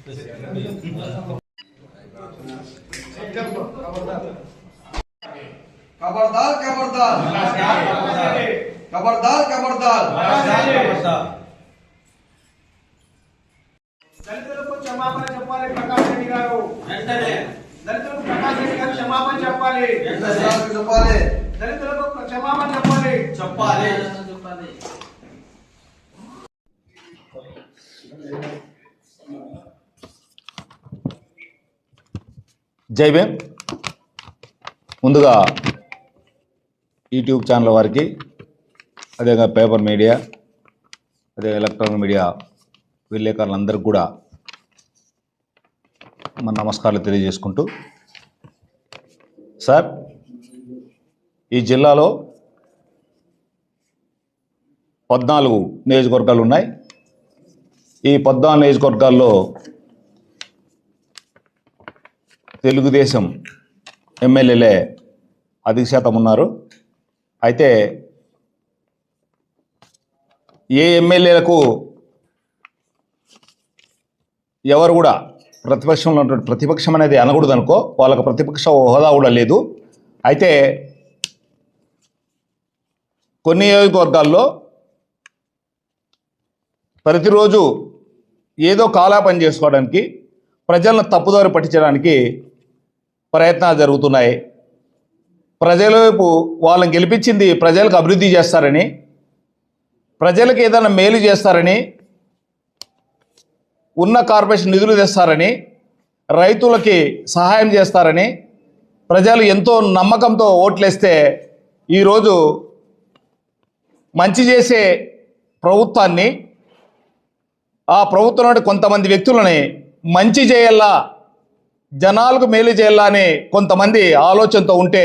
खबरदार खबरदार खबरदार खबरदार దళితులకు క్షమాపణ చెప్పాలి ప్రకాష్ రెడ్డి గారు. దళితులకు ప్రకాష్ రెడ్డి గారు క్షమాపణ చెప్పాలి. దళితులకు క్షమాపణ చెప్పాలి. జై భీమ్. ముందుగా యూట్యూబ్ ఛానల్ వారికి, అదేవిధంగా పేపర్ మీడియా, అదే ఎలక్ట్రానిక్ మీడియా విలేకరులందరికీ కూడా మన నమస్కారాలు తెలియజేసుకుంటూ, సార్, ఈ జిల్లాలో 14 నియోజకవర్గాలు ఉన్నాయి. ఈ 14 నియోజకవర్గాల్లో తెలుగుదేశం ఎమ్మెల్యేలే అధిక శాతం ఉన్నారు. అయితే ఏ ఎమ్మెల్యేలకు ఎవరు కూడా ప్రతిపక్షంలో ఉన్నటువంటి, ప్రతిపక్షం అనేది అనకూడదు అనుకో, వాళ్ళకు ప్రతిపక్ష హోదా కూడా లేదు. అయితే కొన్ని నియోజకవర్గాల్లో ప్రతిరోజు ఏదో కాలాపని చేసుకోవడానికి, ప్రజలను తప్పుదారి పట్టించడానికి ప్రయత్నాలు జరుగుతున్నాయి. ప్రజల వైపు వాళ్ళని గెలిపించింది ప్రజలకు అభివృద్ధి చేస్తారని, ప్రజలకు ఏదైనా మేలు చేస్తారని, ఉన్న కార్పొరేషన్ నిధులు తెస్తారని, రైతులకి సహాయం చేస్తారని ప్రజలు ఎంతో నమ్మకంతో ఓట్లేస్తే ఈరోజు మంచి చేసే ప్రభుత్వాన్ని, ఆ ప్రభుత్వంలో కొంతమంది వ్యక్తులని మంచి చేయాలా, జనాలకు మేలు చేయాలా అని కొంతమంది ఆలోచనతో ఉంటే,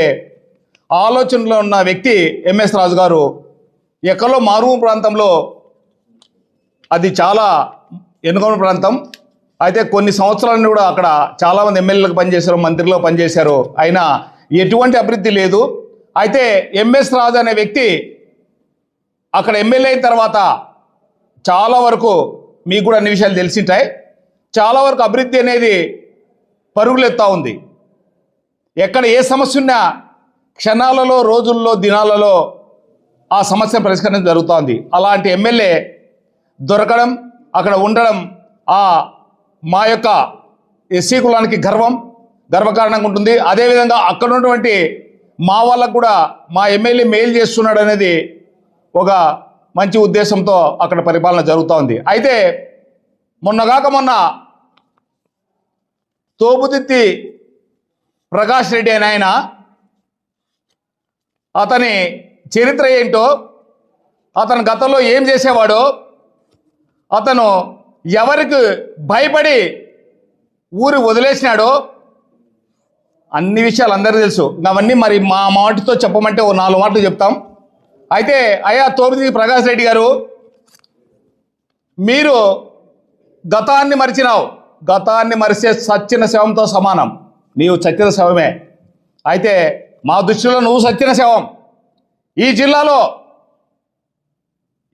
ఆలోచనలో ఉన్న వ్యక్తి ఎంఎస్ రాజు గారు ఎక్కడో మారుమూల ప్రాంతంలో, అది చాలా ఎన్నుకొన ప్రాంతం. అయితే కొన్ని సంవత్సరాలను కూడా అక్కడ చాలామంది ఎమ్మెల్యేలకు పనిచేశారు, మంత్రిలో పనిచేశారు, అయినా ఎటువంటి అభివృద్ధి లేదు. అయితే ఎంఎస్ రాజు అనే వ్యక్తి అక్కడ ఎమ్మెల్యే అయిన తర్వాత చాలా వరకు మీకు కూడా అన్ని విషయాలు తెలిసింటాయి. చాలా వరకు అభివృద్ధి అనేది పరుగులెత్తా ఉంది. ఎక్కడ ఏ సమస్య ఉన్నా క్షణాలలో, రోజుల్లో, దినాలలో ఆ సమస్య పరిష్కరించడం జరుగుతోంది. అలాంటి ఎమ్మెల్యే దొరకడం, అక్కడ ఉండడం మా యొక్క ఎస్సీ కులానికి గర్వకారణంగా ఉంటుంది. అదేవిధంగా అక్కడ ఉన్నటువంటి మా వాళ్ళకు కూడా మా ఎమ్మెల్యే మేలు చేస్తున్నాడు అనేది ఒక మంచి ఉద్దేశంతో అక్కడ పరిపాలన జరుగుతూ ఉంది. అయితే మొన్న తోపుదిత్తి ప్రకాష్ రెడ్డి అని ఆయన, అతని చరిత్ర ఏంటో, అతను గతంలో ఏం చేసేవాడో, అతను ఎవరికి భయపడి ఊరు వదిలేసినాడో అన్ని విషయాలు అందరికీ తెలుసు. అవన్నీ మరి మా మాటతో చెప్పమంటే ఓ 4 మాటలు చెప్తాం. అయితే అయ్యా తోపుదిత్తి ప్రకాష్ రెడ్డి గారు, మీరు గతాన్ని మరిచినావు. గతాన్ని మరిసే సచ్చిన శవంతో సమానం. నీవు చచ్చిన శవమే. అయితే మా దృష్టిలో నువ్వు సచ్చిన శవం. ఈ జిల్లాలో,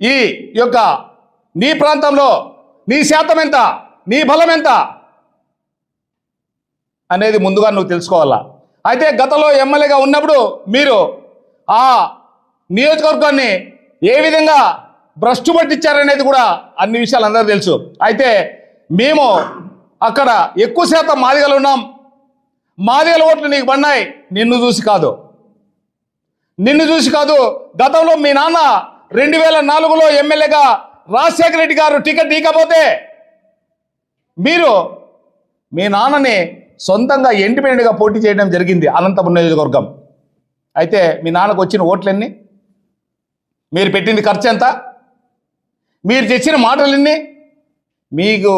ఈ యొక్క నీ ప్రాంతంలో నీ శాతం ఎంత, నీ బలం ఎంత అనేది ముందుగా నువ్వు తెలుసుకోవాలా. అయితే గతంలో ఎమ్మెల్యేగా ఉన్నప్పుడు మీరు ఆ నియోజకవర్గాన్ని ఏ విధంగా భ్రష్టు పట్టించారనేది కూడా అన్ని విషయాలు అందరూ తెలుసు. అయితే మేము అక్కడ ఎక్కువ శాతం మాదిగలు ఉన్నాం. మాదిగల ఓట్లు నీకు పడినాయి, నిన్ను చూసి కాదు. గతంలో మీ నాన్న 2004లో ఎమ్మెల్యేగా రాజశేఖర రెడ్డి గారు టికెట్ ఇవ్వకపోతే మీరు మీ నాన్నని సొంతంగా ఇండిపెండెంట్గా పోటీ చేయడం జరిగింది అనంతపురం నియోజకవర్గం. అయితే మీ నాన్నకు వచ్చిన ఓట్లన్నీ, మీరు పెట్టింది ఖర్చు ఎంత, మీరు తెచ్చిన మాటలన్నీ, మీకు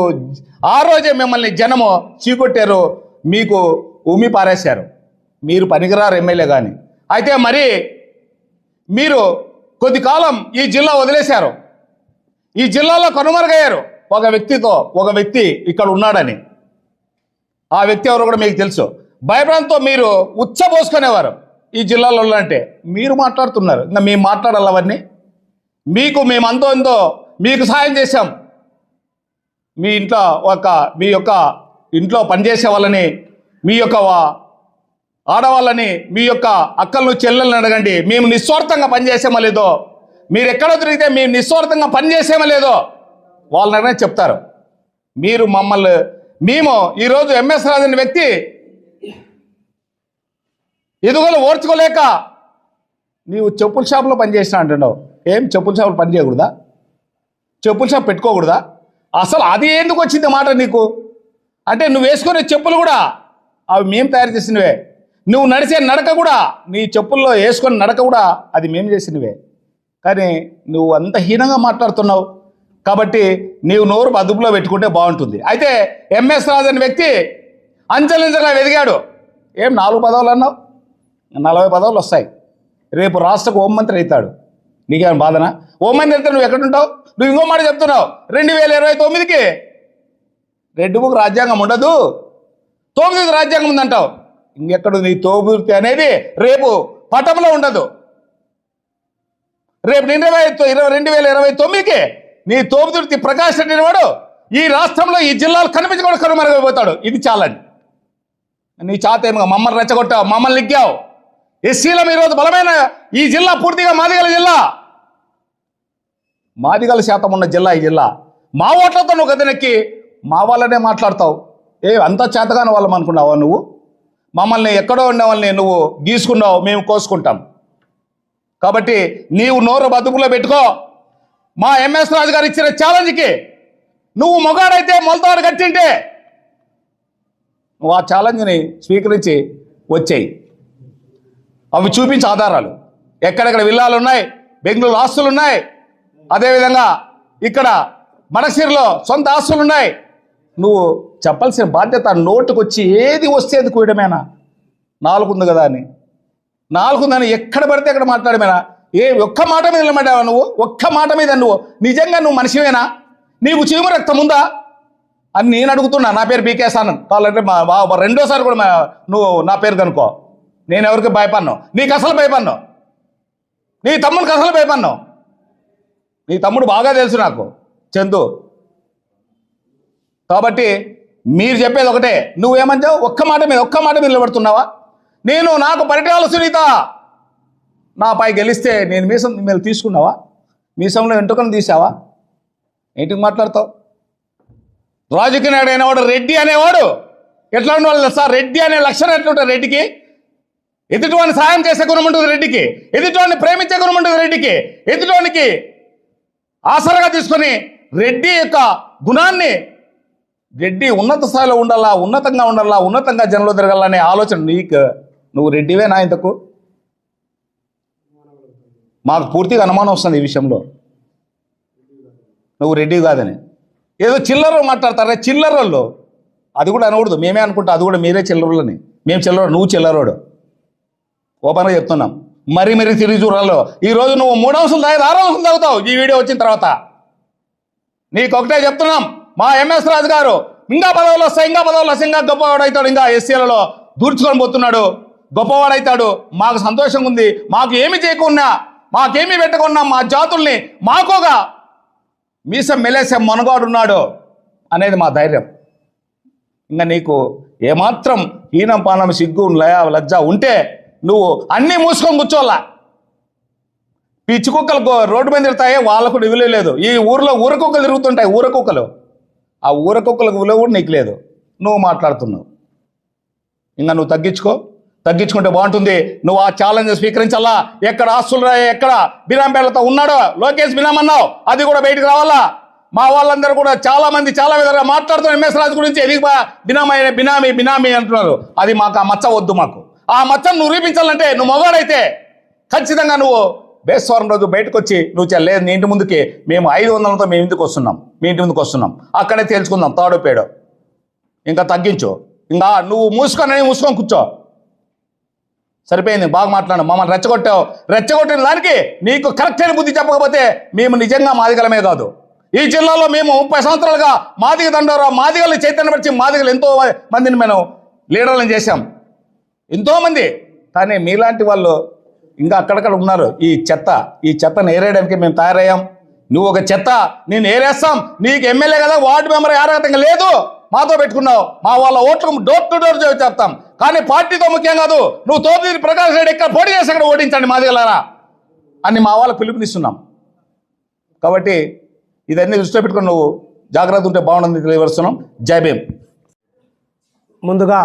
ఆ రోజే మిమ్మల్ని జనము చీకొట్టారు, మీకు ఉమ్మి పారేశారు. మీరు పనికిరారు ఎమ్మెల్యే కానీ. అయితే మరి మీరు కొద్ది కాలం ఈ జిల్లా వదిలేశారు. ఈ జిల్లాలో కనుమరుగయ్యారు ఒక వ్యక్తి ఇక్కడ ఉన్నాడని. ఆ వ్యక్తి ఎవరో కూడా మీకు తెలుసు. భయభ్రాంతో మీరు ఉచ్చబోసుకునేవారు ఈ జిల్లాలో అంటే. మీరు మాట్లాడుతున్నారు, ఇంకా మేము మాట్లాడాలి అవన్నీ. మీకు మేము అంతో మీకు సహాయం చేశాం. మీ యొక్క ఇంట్లో పనిచేసే వాళ్ళని, మీ యొక్క ఆడవాళ్ళని, మీ యొక్క అక్కలను చెల్లెలను అడగండి, మేము నిస్వార్థంగా పనిచేసామో లేదో. మీరు ఎక్కడో తిరిగితే మేము నిస్వార్థంగా పనిచేసామో లేదో వాళ్ళనే చెప్తారు. మేము ఈరోజు ఎంఎస్ రాజు అనే వ్యక్తి ఎదుగులు ఓర్చుకోలేక నీవు చెప్పుల షాపులో పనిచేసినా అంటున్నావు. ఏం చెప్పుల షాపులో పని చేయకూడదా? చెప్పుల షాప్ పెట్టుకోకూడదా? అసలు అది ఎందుకు వచ్చింది మాట నీకు? అంటే నువ్వు వేసుకునే చెప్పులు కూడా అవి మేము తయారు చేసినవే. నువ్వు నడిచే నడక కూడా, నీ చెప్పుల్లో వేసుకొని నడక కూడా అది మేము చేసినవే. కానీ నువ్వు అంత హీనంగా మాట్లాడుతున్నావు. కాబట్టి నీవు నోరు అదుపులో పెట్టుకుంటే బాగుంటుంది. అయితే ఎంఎస్ రాజు అనే వ్యక్తి అంచెలంచెలుగా ఎదిగాడు. ఏం 4 పదవులు అన్నావు? 40 పదవులు వస్తాయి. రేపు రాష్ట్రకు హోంమంత్రి అవుతాడు. నీకేమైనా బాధనా? హోంమంత్రి అయితే నువ్వు ఎక్కడుంటావు? నువ్వు ఇంకో మాట చెప్తున్నావు, 2029కి రెడ్ బుక్ రాజ్యాంగం ఉండదు, తోబుదూర్తి రాజ్యాంగం ఉందంటావు. ఇంకెక్కడుంది నీ తోబుదూర్తి అనేది? రేపు పటంలో ఉండదు. రేపు 2029కి నీ తోబుదూర్తి ప్రకాష్ రెడ్డి వాడు ఈ రాష్ట్రంలో ఈ జిల్లాలు కనిపించకుండా కనుమరుగైపోతాడు. ఇది చాలండి. నీ చాతేముగా మమ్మల్ని రెచ్చగొట్టావు, మమ్మల్ని లిగ్గావు. ఎస్సీలం ఈరోజు బలమైన ఈ జిల్లా పూర్తిగా మాదిగల జిల్లా, మాదిగల శాతం ఉన్న జిల్లా ఈ జిల్లా. మా ఓట్లతో నువ్వు గదెనెక్కి మా వాళ్ళనే మాట్లాడతావు. అంత చేతగాని వాళ్ళం అనుకున్నావా నువ్వు? మమ్మల్ని ఎక్కడో ఉండే వాళ్ళని నువ్వు గీసుకున్నావు, మేము కోసుకుంటాం. కాబట్టి నీవు నోరు బతుకులో పెట్టుకో. మా ఎంఎస్ రాజు గారు ఇచ్చిన ఛాలెంజ్కి నువ్వు మొగాడైతే మొలతాడు కట్టింటే నువ్వు ఆ ఛాలెంజ్ని స్వీకరించి వచ్చేయి. అవి చూపించే ఆధారాలు ఎక్కడెక్కడ విల్లాలు ఉన్నాయి, బెంగళూరు ఆస్తులు ఉన్నాయి, అదేవిధంగా ఇక్కడ మడసిరిలో సొంత ఆస్తులు ఉన్నాయి. నువ్వు చెప్పాల్సిన బాధ్యత నోటుకొచ్చి ఏది వస్తే అది కూయడమేనా? నాలుగుంది కదా అని, నాలుగుందని ఎక్కడ పడితే అక్కడ మాట్లాడమేనా? ఒక్క మాట మీద నిలబడ్డావా నువ్వు? ఒక్క మాట మీద నువ్వు నిజంగా నువ్వు మనిషివేనా? నీకు చీము రక్తం ఉందా అని నేను అడుగుతున్నా. నా పేరు బీకేఎస్ ఆనంద్. కావాలంటే రెండోసారి కూడా నువ్వు నా పేరు కనుక్కో. నేను ఎవరికి భయపడ్ను? నీకు అసలు భయపడ్ను. నీ తమ్ముడికి అసలు భయపడ్ను. నీ తమ్ముడు బాగా తెలుసు నాకు, చందు. కాబట్టి మీరు చెప్పేది ఒకటే. నువ్వేమంటావు? ఒక్క మాట మీద నిలబడుతున్నావా? నాకు పరిటాల సునీత నాపై గెలిస్తే నేను మీసం మీద తీసుకున్నావా? మీసంలో వెంట్రుకను తీసావా? ఏంటికి మాట్లాడతావు? రాజకీయ నాయుడు అనేవాడు, రెడ్డి అనేవాడు ఎట్లా ఉండేవాళ్ళు సార్? రెడ్డి అనే లక్షణం ఎట్లుంటుంది రెడ్డికి? ఎదుటివాడిని సాయం చేసే గుణం ఉంటుంది రెడ్డికి, ఎదుటివాడిని ప్రేమించే గుణం ఉంటుంది రెడ్డికి, ఎదుటివానికి ఆసరగా తీసుకొని రెడ్డి యొక్క గుణాన్ని, రెడ్డి ఉన్నత స్థాయిలో ఉండాలా, ఉన్నతంగా జనంలో తిరగాలనే ఆలోచన నువ్వు రెడ్డివేనా? ఇంతకు మాకు పూర్తిగా అనుమానం వస్తుంది ఈ విషయంలో. నువ్వు రెడ్డి కాదని ఏదో చిల్లర మాట్లాడతారా? చిల్లరోళ్ళు అది కూడా అనకూడదు. మేమే అనుకుంటా అది కూడా మీరే చిల్లరులని. మేము చిల్లరోడు, నువ్వు చిల్లరోడు. ఓపెన్గా చెప్తున్నాం. మరీ తిరిగి చూడాలో ఈరోజు నువ్వు 3 అంశాలు తాగి 6 అంశాలు తాగుతావు ఈ వీడియో వచ్చిన తర్వాత. నీకొకటే చెప్తున్నాం, మా ఎంఎస్ రాజు గారు ఇంకా పదవులు వస్తాయి, ఇంకా గొప్పవాడవుతాడు, ఇంకా ఎస్సీలలో దూర్చుకొని పోతున్నాడు, గొప్పవాడవుతాడు. మాకు సంతోషంగా ఉంది. మాకు ఏమి చేయకున్నా, మాకేమీ పెట్టకున్నా మా జాతుల్ని మాకోగా మీసం మెలేసే మనగాడున్నాడు అనేది మా ధైర్యం. ఇంకా నీకు ఏమాత్రం హీనం పానం సిగ్గు లజ్జ ఉంటే నువ్వు అన్నీ మూసుకొని కూర్చోవాలా. పిచ్చి కుక్కలు రోడ్డు మీద తిరుగుతాయి, వాళ్ళకు విలువ లేదు. ఈ ఊర్లో ఊర కుక్కలు తిరుగుతుంటాయి, ఊర కుక్కలు. ఆ ఊర కుక్కలకు విలువ కూడా నీకు లేదు. నువ్వు మాట్లాడుతున్నావు. ఇంకా నువ్వు తగ్గించుకుంటే బాగుంటుంది. నువ్వు ఆ ఛాలెంజ్ స్వీకరించాలా. ఎక్కడ ఆస్తులు ఎక్కడ బినామీలతో ఉన్నాడో లోకేష్ బినామన్నావు, అది కూడా బయటకు రావాలా. మా వాళ్ళందరూ కూడా చాలా మంది చాలా విధాలుగా మాట్లాడుతున్నారు ఎంఎస్ రాజు గురించి. ఎదిగి బినామీ అంటున్నారు. అది మాకు ఆ మచ్చ వద్దు. మాకు ఆ మచ్చను నువ్వు రూపించాలంటే నువ్వు మొగాడైతే ఖచ్చితంగా నువ్వు బేస్వారం రోజు బయటకు వచ్చి నువ్వు లేదు నీ ఇంటి ముందుకి మేము 500లతో మేము ఇంటికి వస్తున్నాం, మీ ఇంటి ముందుకు వస్తున్నాం, అక్కడే తేల్చుకుందాం తాడో పేడో. ఇంకా తగ్గించు. ఇంకా నువ్వు మూసుకొని కూర్చో. సరిపోయింది. బాగా మాట్లాడు. మమ్మల్ని రెచ్చగొట్టిన దానికి నీకు కరెక్ట్ అయిన బుద్ధి చెప్పకపోతే మేము నిజంగా మాదిగలమే కాదు, ఈ జిల్లాలో మేము 30 సంవత్సరాలుగా మాదిగ దండోరా మాదిగలు చైతన్యపరిచి మాదిగలు ఎంతో మందిని మేము లీడర్లను చేశాం, ఎంతోమంది. కానీ మీలాంటి వాళ్ళు ఇంకా అక్కడక్కడ ఉన్నారు. ఈ చెత్తను ఏరేయడానికి మేము తయారయ్యాం. నువ్వు ఒక చెత్త, నేను ఏరేస్తాం, నీకు ఎమ్మెల్యే కదా, వార్డు మెంబర్ అర్హత లేదు, మాతో పెట్టుకున్నావు, మా వాళ్ళ ఓట్లకు డోర్ టు డోర్ చెప్తాం, కానీ పార్టీతో ముఖ్యం కాదు, నువ్వు తోపిదిరి ప్రకాష్ రెడ్డి ఇక్కడ పోటీ చేసి అక్కడ ఓటించండి మాదిగలారా అని మా వాళ్ళ పిలుపునిస్తున్నాం. కాబట్టి ఇదన్నీ దృష్టిలో పెట్టుకుని నువ్వు జాగ్రత్త ఉంటే బాగుంటుంది తెలియవరుస్తున్నాం. జై భీమ్. ముందుగా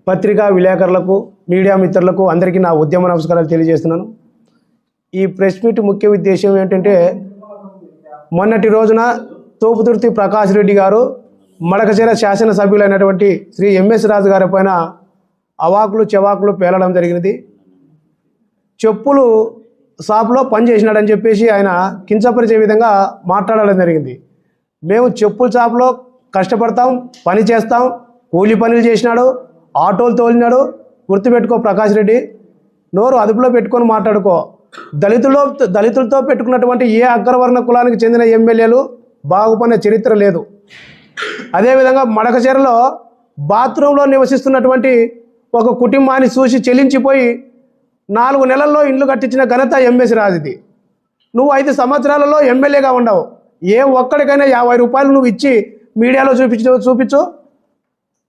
పత్రికా విలేకరులకు, మీడియా మిత్రులకు అందరికీ నా ఉద్యమ నమస్కారాలు తెలియజేస్తున్నాను. ఈ ప్రెస్ మీట్ ముఖ్య ఉద్దేశం ఏంటంటే, మొన్నటి రోజున తోపుదుర్తి ప్రకాష్ రెడ్డి గారు మడకచీర శాసనసభ్యులైనటువంటి శ్రీ ఎంఎస్ రాజు గారి పైన అవాకులు చెవాకులు పేలడం జరిగినది. చెప్పులు షాప్లో పని చేసినాడని చెప్పేసి ఆయన కించపరిచే విధంగా మాట్లాడడం జరిగింది. మేము చెప్పుల షాప్లో కష్టపడతాం, పని చేస్తాం, కూలి పనులు చేసినాడు, ఆటోలు తోలినాడు. గుర్తుపెట్టుకో ప్రకాష్ రెడ్డి, నోరు అదుపులో పెట్టుకొని మాట్లాడుకో. దళితులతో పెట్టుకున్నటువంటి ఏ అగ్రవర్ణ కులానికి చెందిన ఎమ్మెల్యేలు బాగుపడిన చరిత్ర లేదు. అదేవిధంగా మడకచీరలో బాత్రూంలో నివసిస్తున్నటువంటి ఒక కుటుంబాన్ని చూసి చెల్లించిపోయి 4 నెలల్లో ఇండ్లు కట్టించిన ఘనత ఎంఎస్ రాజుది. నువ్వు 5 సంవత్సరాలలో ఎమ్మెల్యేగా ఉండవు. ఏ ఒక్కడికైనా 50 రూపాయలు నువ్వు ఇచ్చి మీడియాలో చూపించు.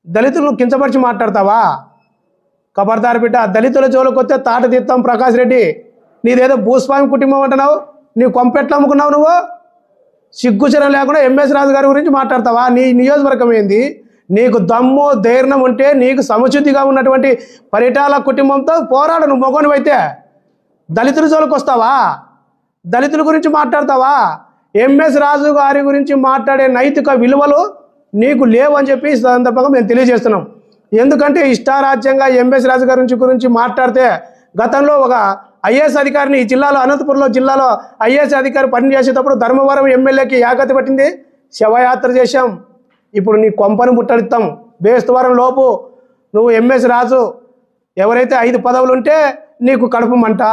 దళితులను కించపరిచి మాట్లాడతావా? కబర్దార్ బిడ్డ, దళితుల జోలికి వస్తే తాట తీస్తాం. ప్రకాష్ రెడ్డి, నీదేదో భూస్వామి కుటుంబం అంటున్నావు, నీ కొంపెట్లు అమ్ముకున్నావు. నువ్వు సిగ్గుచరం లేకుండా ఎంఎస్ రాజు గారి గురించి మాట్లాడతావా? నీ నియోజకవర్గం ఏంది? నీకు దమ్ము ధైర్యం ఉంటే నీకు సముచితంగా ఉన్నటువంటి పరిటాల కుటుంబంతో పోరాడు. నువ్వు మొగోనివైతే దళితుల జోలికి వస్తావా? దళితుల గురించి మాట్లాడతావా? ఎంఎస్ రాజు గారి గురించి మాట్లాడే నైతిక విలువలు నీకు లేవు అని చెప్పి ఈ సందర్భంగా మేము తెలియజేస్తున్నాం. ఎందుకంటే ఇష్టారాజ్యంగా ఎంఎస్ రాజు గారి గురించి మాట్లాడితే, గతంలో ఒక ఐఏఎస్ అధికారిని ఈ జిల్లాలో, అనంతపురంలో జిల్లాలో ఐఏఎస్ అధికారి పనిచేసేటప్పుడు ధర్మవరం ఎమ్మెల్యేకి యాగతి పట్టింది, శవయాత్ర చేశాం. ఇప్పుడు నీ కొంపను ముట్టడిస్తాం. బేస్తవారం లోపు నువ్వు ఎంఎస్ రాజు ఎవరైతే 5 పదవులు ఉంటే నీకు కడుపు మంట.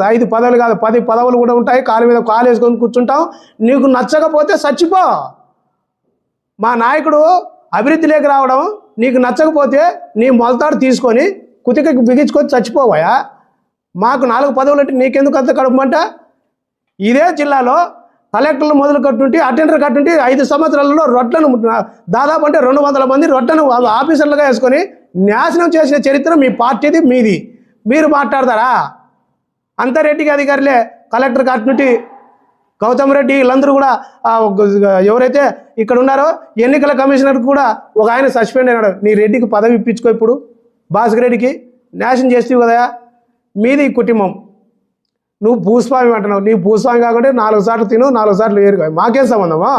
5 పదవులు కాదు, 10 పదవులు కూడా ఉంటాయి. కాలు మీద కాలు వేసుకొని కూర్చుంటాం. నీకు నచ్చకపోతే చచ్చిపో. మా నాయకుడు అభివృద్ధిలోకి రావడం నీకు నచ్చకపోతే నీ మొలతాడు తీసుకొని కుతికి బిగించుకొని చచ్చిపోవాయా? మాకు 4 పదవులు అంటే నీకెందుకు అంత కడుపుమంట? ఇదే జిల్లాలో కలెక్టర్లు మొదలు కట్టుంటే, అటెండర్ కట్టుంటే 5 సంవత్సరాలలో రొట్టెలను దాదాపు అంటే 200 మంది రొట్టెను ఆఫీసర్లుగా వేసుకొని నాశనం చేసిన చరిత్ర మీ పార్టీది, మీది. మీరు మాట్లాడతారా? అంతారెడ్డి అధికారులే కలెక్టర్ కట్టుంటే గౌతమ్ రెడ్డి వీళ్ళందరూ కూడా ఎవరైతే ఇక్కడ ఉన్నారో ఎన్నికల కమిషనర్ కూడా ఒక ఆయన సస్పెండ్ అయినాడు. నీ రెడ్డికి పదవి ఇప్పించుకో. ఇప్పుడు భాస్కర్ రెడ్డికి నాశనం చేస్తావు కదా. మీది కుటుంబం. నువ్వు భూస్వామి అంటున్నావు. నీ భూస్వామి కాకుండా 4 సార్లు తిను, 4 సార్లు ఏరుగా. మాకేం సంబంధమా?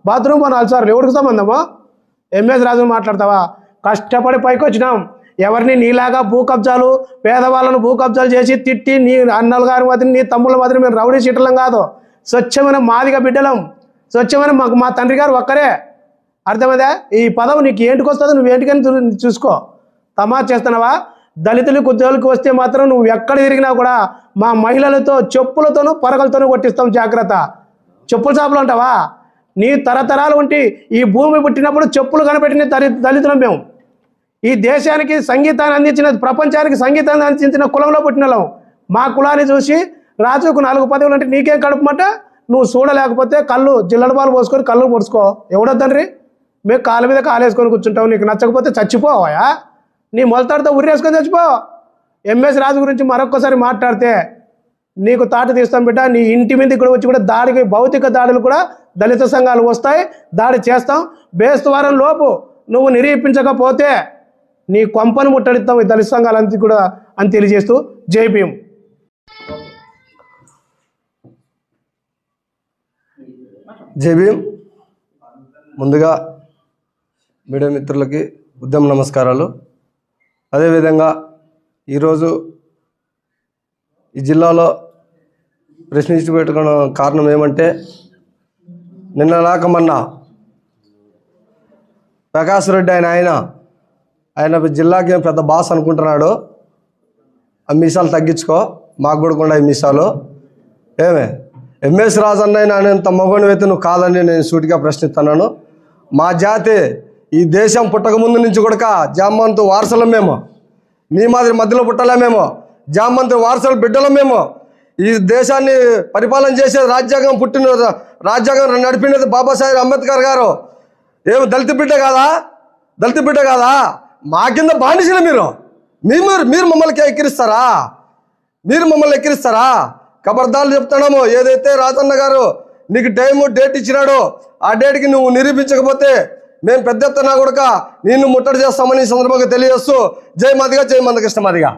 బాత్రూమ్ 4 సార్లు ఎవరికి సంబంధమా? ఎంఎస్ రాజును మాట్లాడతావా? కష్టపడి పైకి వచ్చినాం. ఎవరిని నీలాగా భూ కబ్జాలు, పేదవాళ్ళను భూ కబ్జాలు చేసి తిట్టి నీ అన్నల గారి మాదిరి, నీ తమ్ముళ్ళ మాదిరి మేము రౌడీ చీటలం కాదు. స్వచ్ఛమైన మాదిగ బిడ్డలం. స్వచ్ఛమైన మా తండ్రి గారు ఒక్కరే. అర్థమైందా? ఈ పదవి నీకు ఏంటికి వస్తుందో నువ్వు ఏంటికని చూసుకో. తమాషా చేస్తున్నావా? దళితులకు ఉద్యోగులకు వస్తే మాత్రం నువ్వు ఎక్కడ తిరిగినా కూడా మా మహిళలతో చెప్పులతోనూ పరగలతోనూ కొట్టిస్తాం. జాగ్రత్త. చెప్పుల షాపులు అంటావా? నీ తరతరాలు ఉండి ఈ భూమి పుట్టినప్పుడు చెప్పులు కనిపెట్టిన దళితులం మేము. ఈ దేశానికి సంగీతాన్ని అందించిన, ప్రపంచానికి సంగీతాన్ని అందించిన కులంలో పుట్టినలం. మా కులాన్ని చూసి రాజుకు 4 పదవులు అంటే నీకేం కడుపుమంట? నువ్వు చూడలేకపోతే కళ్ళు జిల్లడబాలు పోసుకొని కళ్ళు పొడుచుకో. ఎవడో తండ్రి? మేము కాళ్ళ మీద కాలేసుకొని కూర్చుంటావు. నీకు నచ్చకపోతే చచ్చిపోవాయా? నీ మొలతాడితో ఉరేసుకొని చచ్చిపో. ఎంఎస్ రాజు గురించి మరొక్కసారి మాట్లాడితే నీకు తాట తీస్తాం బిడ్డ. నీ ఇంటి మీద ఇక్కడ వచ్చి కూడా దాడికి, భౌతిక దాడులు కూడా దళిత సంఘాలు వస్తాయి, దాడి చేస్తాం. బేస్తవారం లోపు నువ్వు నిరూపించకపోతే నీ కొంపను ముట్టడిస్తాం ఈ దళిత సంఘాలంతా కూడా అని తెలియజేస్తూ జై భీమ్. జై భీమ్. ముందుగా మీడియా మిత్రులకి ఉద్యమ నమస్కారాలు. అదేవిధంగా ఈరోజు ఈ జిల్లాలో ప్రెస్ మీట్ పెట్టుకున్న కారణం ఏమంటే, నిన్న నాక మొన్న ప్రకాష్ రెడ్డి ఆయన జిల్లాకి పెద్ద బాస్ అనుకుంటున్నాడు. ఆ మీసాలు తగ్గించుకో, మాకు కూడా కూడా ఈ మీసాలు. ఎంఎస్ రాజు అన్నయ్య నేనంత మగోని అయితే నువ్వు కాదని నేను సూటిగా ప్రశ్నిస్తున్నాను. మా జాతి ఈ దేశం పుట్టక ముందు నుంచి కూడా జామంతు వారసులం మేము. నీ మాదిరి మధ్యలో పుట్టలే మేము. జామంతు వారసుల బిడ్డలం మేము. ఈ దేశాన్ని పరిపాలన చేసేది రాజ్యాంగం నడిపినది బాబాసాహెబ్ అంబేద్కర్ గారు. ఏమి దళిత బిడ్డ కాదా? మా కింద బానిసలు మీరు మమ్మల్ని ఎక్కిరిస్తారా? ఖబర్దార్లు చెప్తున్నాము. ఏదైతే రాజన్న గారు నీకు డేట్ ఇచ్చినాడో ఆ డేట్కి నువ్వు నిరూపించకపోతే మేము పెద్ద ఎత్తున కూడా నిన్ను ముట్టడి చేస్తామని ఈ సందర్భంగా తెలియజేస్తూ జై మాదిగా, జై మందకృష్ణ మాదిగా.